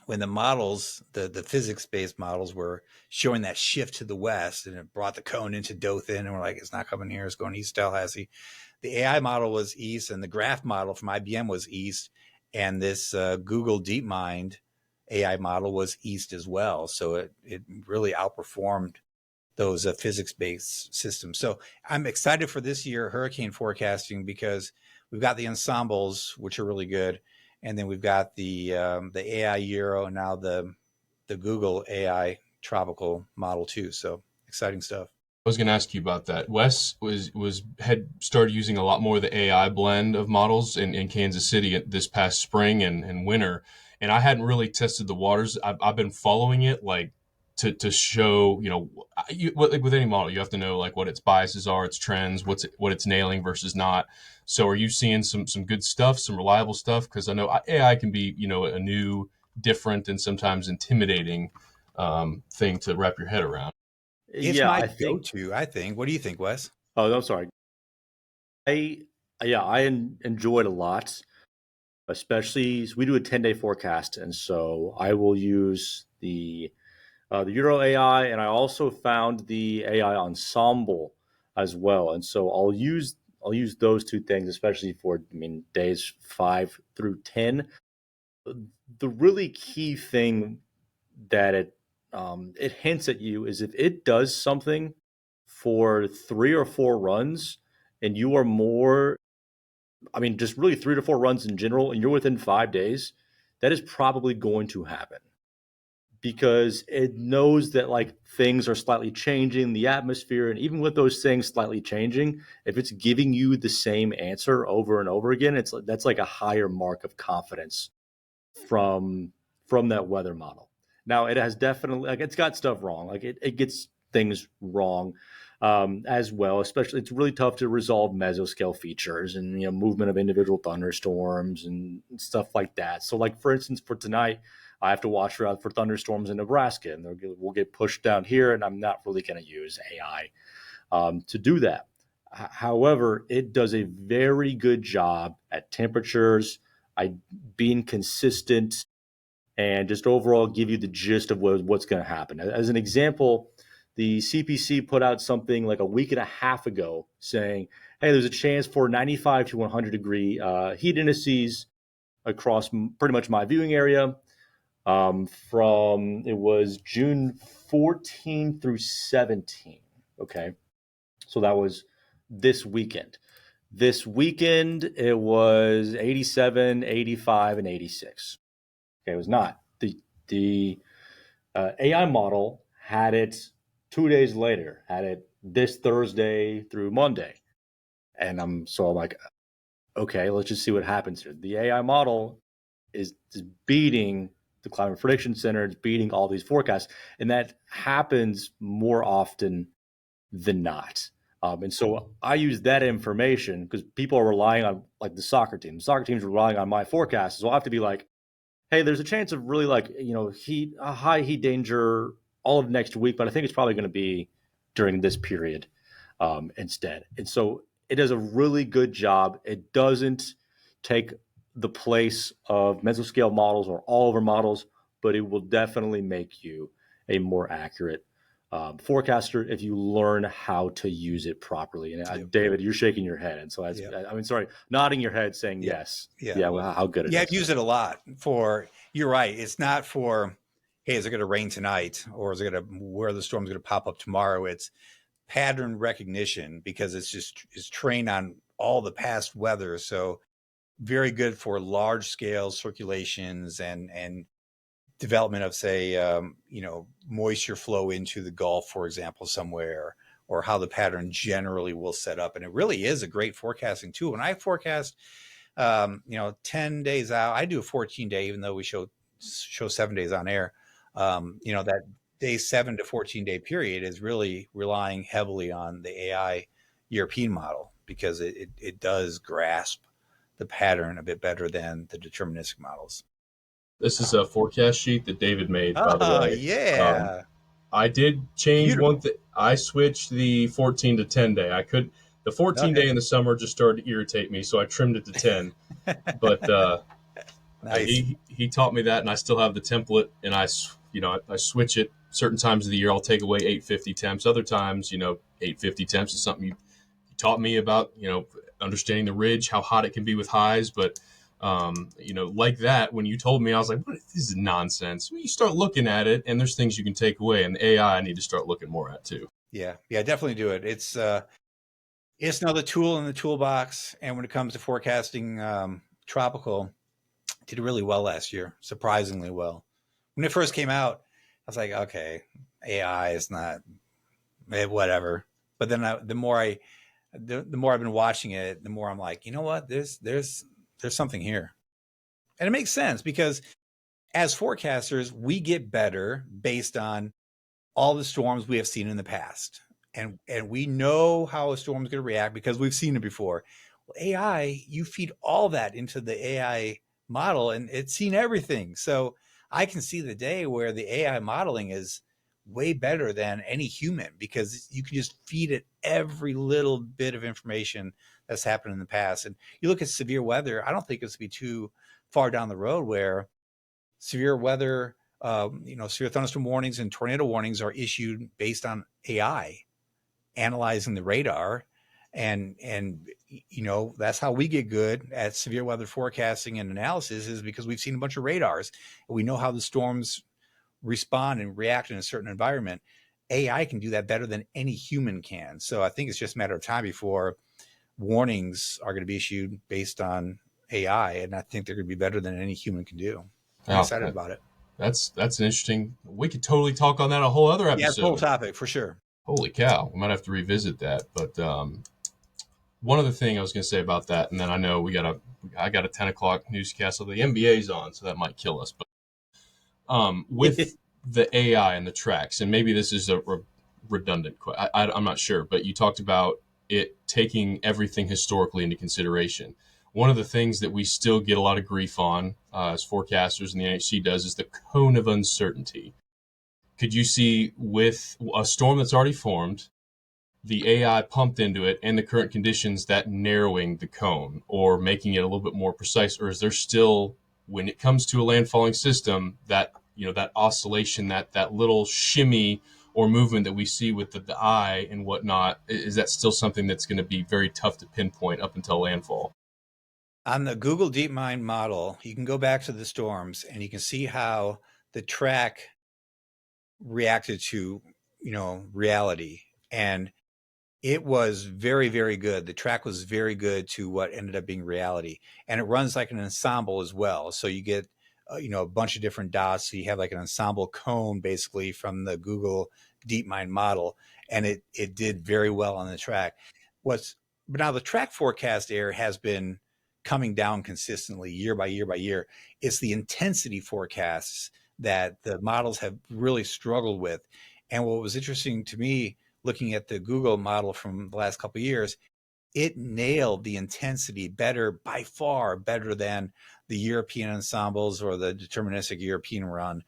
when the models, the physics-based models were showing that shift to the west, and it brought the cone into Dothan, and we're like, it's not coming here, it's going east Tallahassee. The AI model was east, and the graph model from IBM was east, and this Google DeepMind AI model was east as well. So it really outperformed those physics-based systems. So I'm excited for this year hurricane forecasting because we've got the ensembles, which are really good. And then we've got the AI Euro and now the Google AI tropical model too. So exciting stuff. I was going to ask you about that. Wes had started using a lot more of the AI blend of models in Kansas City this past spring and winter, and I hadn't really tested the waters. I've been following it like to show like with any model you have to know like what its biases are, its trends, what it's nailing versus not. So are you seeing some good stuff, some reliable stuff? Because I know AI can be a new, different, and sometimes intimidating thing to wrap your head around. It's my go-to, I think. What do you think, Wes? Oh, I'm sorry. I enjoyed a lot, especially we do a 10-day forecast, and so I will use the Euro AI, and I also found the AI ensemble as well, and so I'll use those two things, especially for days 5 through 10. The really key thing that it hints at you is if it does something for 3 or 4 runs and you are more, I mean, just really 3 to 4 runs in general, and you're within 5 days, that is probably going to happen because it knows that like things are slightly changing, the atmosphere, and even with those things slightly changing, if it's giving you the same answer over and over again, that's like a higher mark of confidence from that weather model. Now it has definitely, like, it's got stuff wrong, like it gets things wrong as well. Especially, it's really tough to resolve mesoscale features and movement of individual thunderstorms and stuff like that. So, like for instance, for tonight, I have to watch for thunderstorms in Nebraska, and we'll get pushed down here, and I'm not really going to use AI to do that. However, it does a very good job at temperatures, being consistent, and just overall give you the gist of what's going to happen. As an example, the CPC put out something like a week and a half ago saying, hey, there's a chance for 95 to 100 degree heat indices across pretty much my viewing area from, it was June 14 through 17. Okay. So that was this weekend. This weekend, it was 87, 85, and 86. Okay, it was not. The AI model had it 2 days later, had it this Thursday through Monday. And I'm like, okay, let's just see what happens here. The AI model is beating the Climate Prediction Center, it's beating all these forecasts. And that happens more often than not. And so I use that information because people are relying on, like, the soccer team. The soccer team's relying on my forecast. So I have to be like, hey, there's a chance of really, like, high heat danger all of next week, but I think it's probably going to be during this period instead. And so it does a really good job. It doesn't take the place of mesoscale models or all over models, but it will definitely make you a more accurate forecaster if you learn how to use it properly. And David, you're shaking your head, and so nodding your head, saying yes. Well, how good it is. Yeah, I've used it a lot for. You're right. It's not for, hey, is it going to rain tonight, or is it going to, where the storm's going to pop up tomorrow? It's pattern recognition because it's trained on all the past weather. So very good for large scale circulations and development of, say, moisture flow into the Gulf, for example, somewhere, or how the pattern generally will set up. And it really is a great forecasting tool. When I forecast, 10 days out, I do a 14-day, even though we show 7 days on air. That day 7 to 14-day period is really relying heavily on the AI European model because it does grasp the pattern a bit better than the deterministic models. This is a forecast sheet that David made, by the way. Yeah. I did change one thing. I switched the 14 to 10 day. The 14 day in the summer just started to irritate me, so I trimmed it to 10. But nice. he taught me that, and I still have the template, and I switch it certain times of the year. I'll take away 850 temps. Other times, 850 temps is something you taught me about, understanding the ridge, how hot it can be with highs. But, like that, when you told me, I was like, this is nonsense. Well, you start looking at it, and there's things you can take away. And the AI I need to start looking more at, too. Yeah, definitely do it. It's another tool in the toolbox. And when it comes to forecasting tropical, did really well last year, surprisingly well. When it first came out, I was like, okay, AI is not whatever. But then the more I've been watching it, the more I'm like, you know what? There's something here. And it makes sense because as forecasters, we get better based on all the storms we have seen in the past. And we know how a storm is going to react because we've seen it before. Well, AI, you feed all that into the AI model and it's seen everything. So I can see the day where the AI modeling is way better than any human because you can just feed it every little bit of information that's happened in the past. And you look at severe weather, I don't think it's to be too far down the road where severe weather, severe thunderstorm warnings and tornado warnings are issued based on AI analyzing the radar. And that's how we get good at severe weather forecasting and analysis is because we've seen a bunch of radars and we know how the storms respond and react in a certain environment. AI can do that better than any human can. So I think it's just a matter of time before warnings are going to be issued based on AI, and I think they're going to be better than any human can do. I'm Oh, excited about it. that's an interesting. We could totally talk on that a whole other Yeah, it's a whole episode. topic for sure. Holy cow, we might have to revisit that. But one other thing I was going to say about that, and then I know I got a 10 o'clock newscast, so the NBA's on, so that might kill us. But with the AI and the tracks, and maybe this is a redundant. I'm not sure, but you talked about it taking everything historically into consideration. One of the things that we still get a lot of grief on as forecasters, and the NHC does, is the cone of uncertainty. Could you see with a storm that's already formed, the AI pumped into it and the current conditions, that narrowing the cone or making it a little bit more precise? Or is there still, when it comes to a landfalling system, that that oscillation, that little shimmy or movement that we see with the eye and whatnot, is that still something that's going to be very tough to pinpoint up until landfall? On the Google DeepMind model, you can go back to the storms and you can see how the track reacted to, reality. And it was very, very good. The track was very good to what ended up being reality. And it runs like an ensemble as well. So you get, a bunch of different dots. So you have like an ensemble cone basically from the Google DeepMind model. And it did very well on the track. But now the track forecast error has been coming down consistently year by year by year. It's the intensity forecasts that the models have really struggled with. And what was interesting to me, looking at the Google model from the last couple of years, it nailed the intensity better, by far better than the European ensembles or the deterministic European run.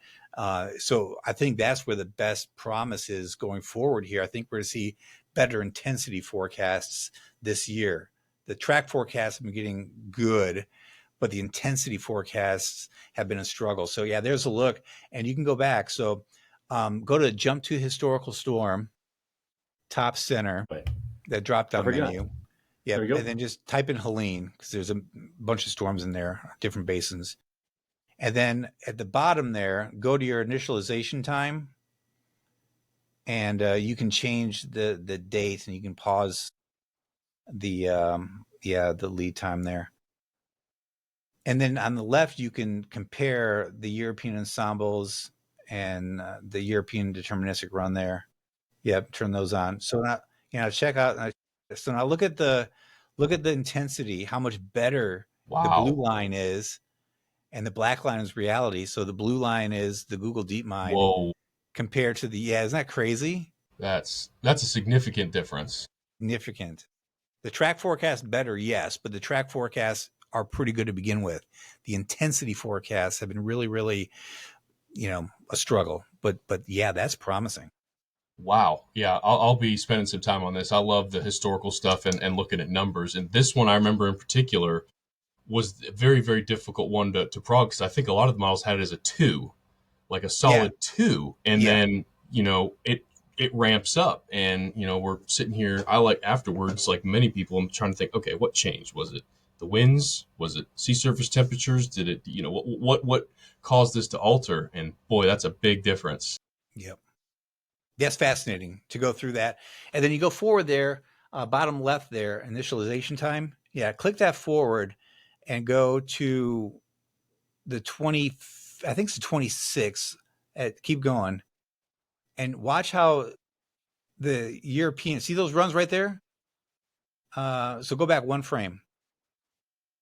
So I think that's where the best promise is going forward here. I think we're going to see better intensity forecasts this year. The track forecasts have been getting good, but the intensity forecasts have been a struggle. So yeah, there's a look, and you can go back. So go to Jump to Historical Storm, top center, that drop down menu. Yeah, and then just type in Helene, because there's a bunch of storms in there, different basins. And then at the bottom there, go to your initialization time, and you can change the date, and you can pause the lead time there. And then on the left, you can compare the European ensembles and the European deterministic run there. Yep, turn those on. So now, check out. So now look at the intensity, how much better the blue line is, and the black line is reality. So the blue line is the Google DeepMind. Whoa. Compared to isn't that crazy? That's a significant difference. Significant. The track forecast better, yes, but the track forecasts are pretty good to begin with. The intensity forecasts have been really, really, a struggle. But yeah, that's promising. Wow. Yeah, I'll be spending some time on this. I love the historical stuff and looking at numbers. And this one I remember in particular was a very, very difficult one to prog, because I think a lot of the models had it as a 2, like a solid 2. And then, it ramps up. And, we're sitting here, I like afterwards, like many people, I'm trying to think, okay, what changed? Was it the winds? Was it sea surface temperatures? Did it, what caused this to alter? And boy, that's a big difference. Yep. That's fascinating to go through that. And then you go forward there, bottom left there, initialization time. Yeah, click that forward and go to the 20, I think it's the 26. Keep going. And watch how the European, see those runs right there? So go back one frame.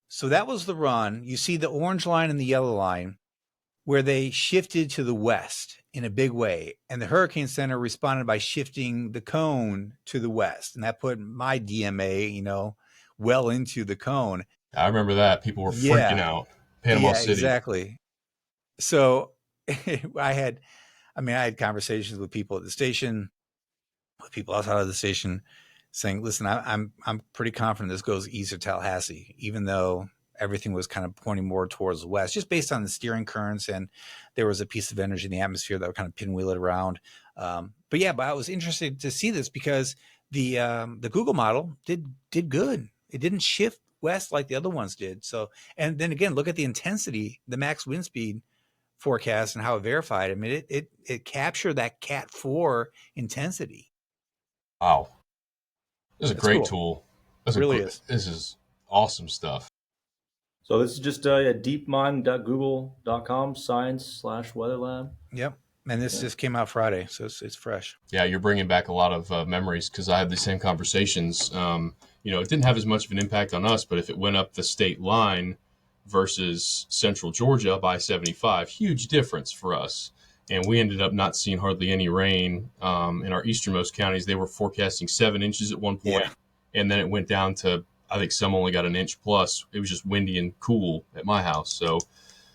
So that was the run. You see the orange line and the yellow line where they shifted to the west in a big way. And the Hurricane Center responded by shifting the cone to the west. And that put my DMA, well into the cone. I remember that. People were freaking out. Panama City. Exactly. So I had conversations with people at the station, with people outside of the station, saying, listen, I'm pretty confident this goes east of Tallahassee, even though everything was kind of pointing more towards the west, just based on the steering currents. And there was a piece of energy in the atmosphere that would kind of pinwheel it around. But I was interested to see this because the Google model did good. It didn't shift west like the other ones did. So, and then again, look at the intensity, the max wind speed forecast and how it verified. I mean, it captured that Cat 4 intensity. Wow. This is a That's great cool. tool. It really is. This is awesome stuff. So this is just deepmind.google.com science/weather lab. Yep. And this just came out Friday, so it's fresh. Yeah, you're bringing back a lot of memories because I had the same conversations. It didn't have as much of an impact on us, but if it went up the state line versus central Georgia by 75, huge difference for us. And we ended up not seeing hardly any rain in our easternmost counties. They were forecasting 7 inches at one point, and then it went down to, I think some only got an inch plus. It was just windy and cool at my house. So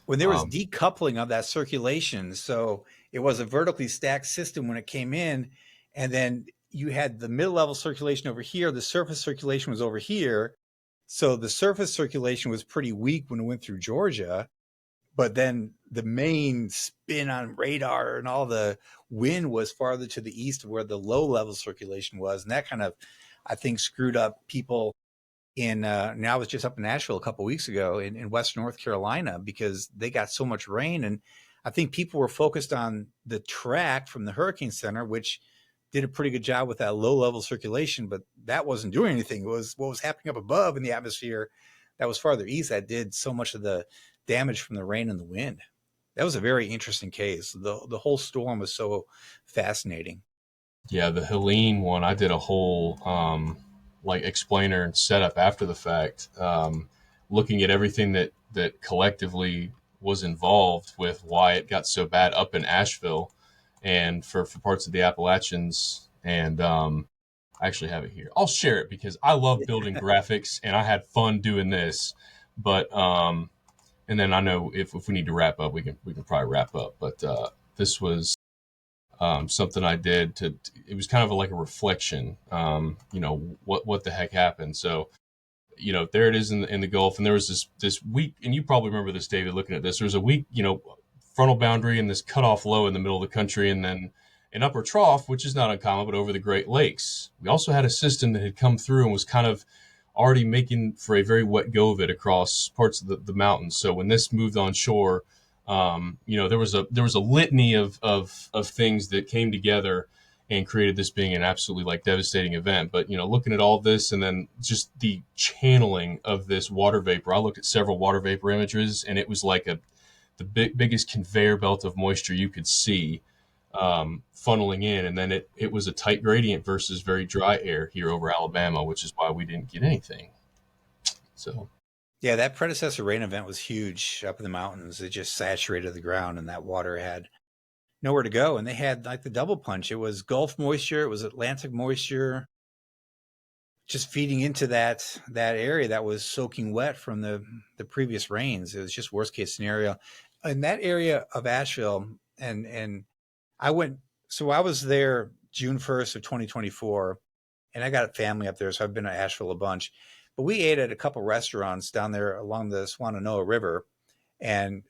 when there was decoupling of that circulation, so it was a vertically stacked system when it came in, and then you had the mid-level circulation over here, the surface circulation was over here. So the surface circulation was pretty weak when it went through Georgia, but then the main spin on radar and all the wind was farther to the east of where the low-level circulation was, and that kind of, I think, screwed up people now I was just up in Nashville a couple of weeks ago in Western North Carolina because they got so much rain. And I think people were focused on the track from the Hurricane Center, which did a pretty good job with that low level circulation, but that wasn't doing anything. It was what was happening up above in the atmosphere that was farther east that did so much of the damage from the rain and the wind. That was a very interesting case. The whole storm was so fascinating. Yeah, the Helene one, I did a whole explainer and setup after the fact, looking at everything that collectively was involved with why it got so bad up in Asheville and for parts of the Appalachians. And I actually have it here. I'll share it because I love building graphics and I had fun doing this. But and then I know if we need to wrap up, we can probably wrap up. But this was something I did it was kind of like a reflection, what the heck happened. So, there it is in the Gulf. And there was this weak, and you probably remember this, David, looking at this, there was a weak, frontal boundary and this cutoff low in the middle of the country. And then an upper trough, which is not uncommon, but over the Great Lakes. We also had a system that had come through and was kind of already making for a very wet go of it across parts of the mountains. So when this moved on shore, there was a litany of things that came together and created this being an absolutely devastating event. But looking at all this and then just the channeling of this water vapor, I looked at several water vapor images and it was like the biggest conveyor belt of moisture you could see funneling in, and then it was a tight gradient versus very dry air here over Alabama, which is why we didn't get anything. So. Yeah, that predecessor rain event was huge up in the mountains. It just saturated the ground and that water had nowhere to go. And they had the double punch. It was Gulf moisture, it was Atlantic moisture, just feeding into that area that was soaking wet from the previous rains. It was just worst case scenario. In that area of Asheville, and I was there June 1st of 2024, and I got a family up there, so I've been to Asheville a bunch. But we ate at a couple restaurants down there along the Swananoa River, and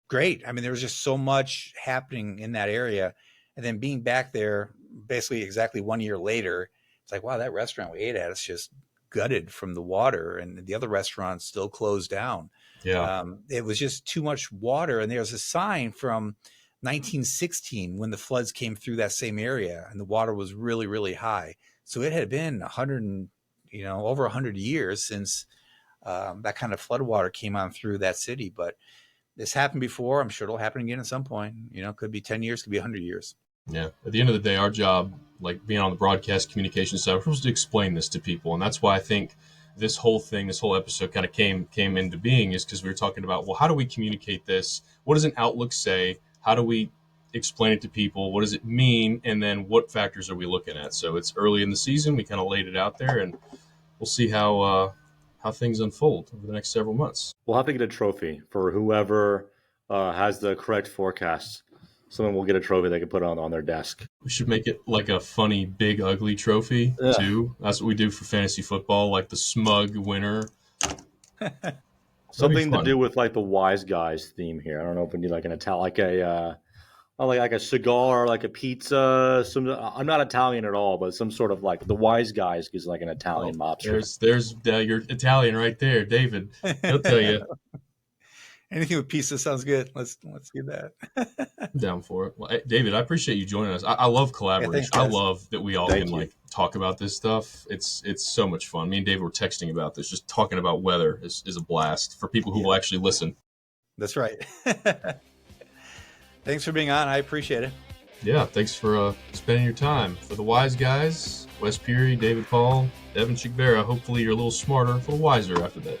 great. I mean, there was just so much happening in that area. And then being back there basically exactly 1 year later, it's like, wow, that restaurant we ate at is just gutted from the water, and the other restaurants still closed down. Yeah. It was just too much water. And there's a sign from 1916 when the floods came through that same area and the water was really, really high. So it had been over 100 years since that kind of flood water came on through that city. But this happened before. I'm sure it'll happen again at some point. Could be 10 years, could be 100 years. Yeah. At the end of the day, our job, being on the broadcast communication side, we're supposed to explain this to people. And that's why I think this whole episode kind of came into being, is because we were talking about, well, how do we communicate this? What does an outlook say? How do we explain it to people? What does it mean? And then what factors are we looking at? So it's early in the season. We kind of laid it out there, and we'll see how things unfold over the next several months. We'll have to get a trophy for whoever has the correct forecast. Someone will get a trophy they can put on their desk. We should make it like a funny, big, ugly trophy, too. That's what we do for fantasy football, like the smug winner. Something to do with the wise guys theme here. I don't know if we need an Italian, like a cigar, like a pizza. I'm not Italian at all, but some sort of the wise guys is like an Italian mobster. There's your Italian right there, David. He'll tell you. Anything with pizza sounds good. Let's do that. I'm down for it. Well, hey, David, I appreciate you joining us. I love Yeah, thanks, collaboration. I guys. love that we all Thank can you. like talk about this stuff. It's so much fun. Me and David were texting about this. Just talking about weather is a blast for people who Yeah. will actually listen. That's right. Thanks for being on. I appreciate it. Yeah, thanks for spending your time. For the wise guys, Wes Peary, David Paul, Evan Chigbera, hopefully you're a little smarter, a little wiser after that.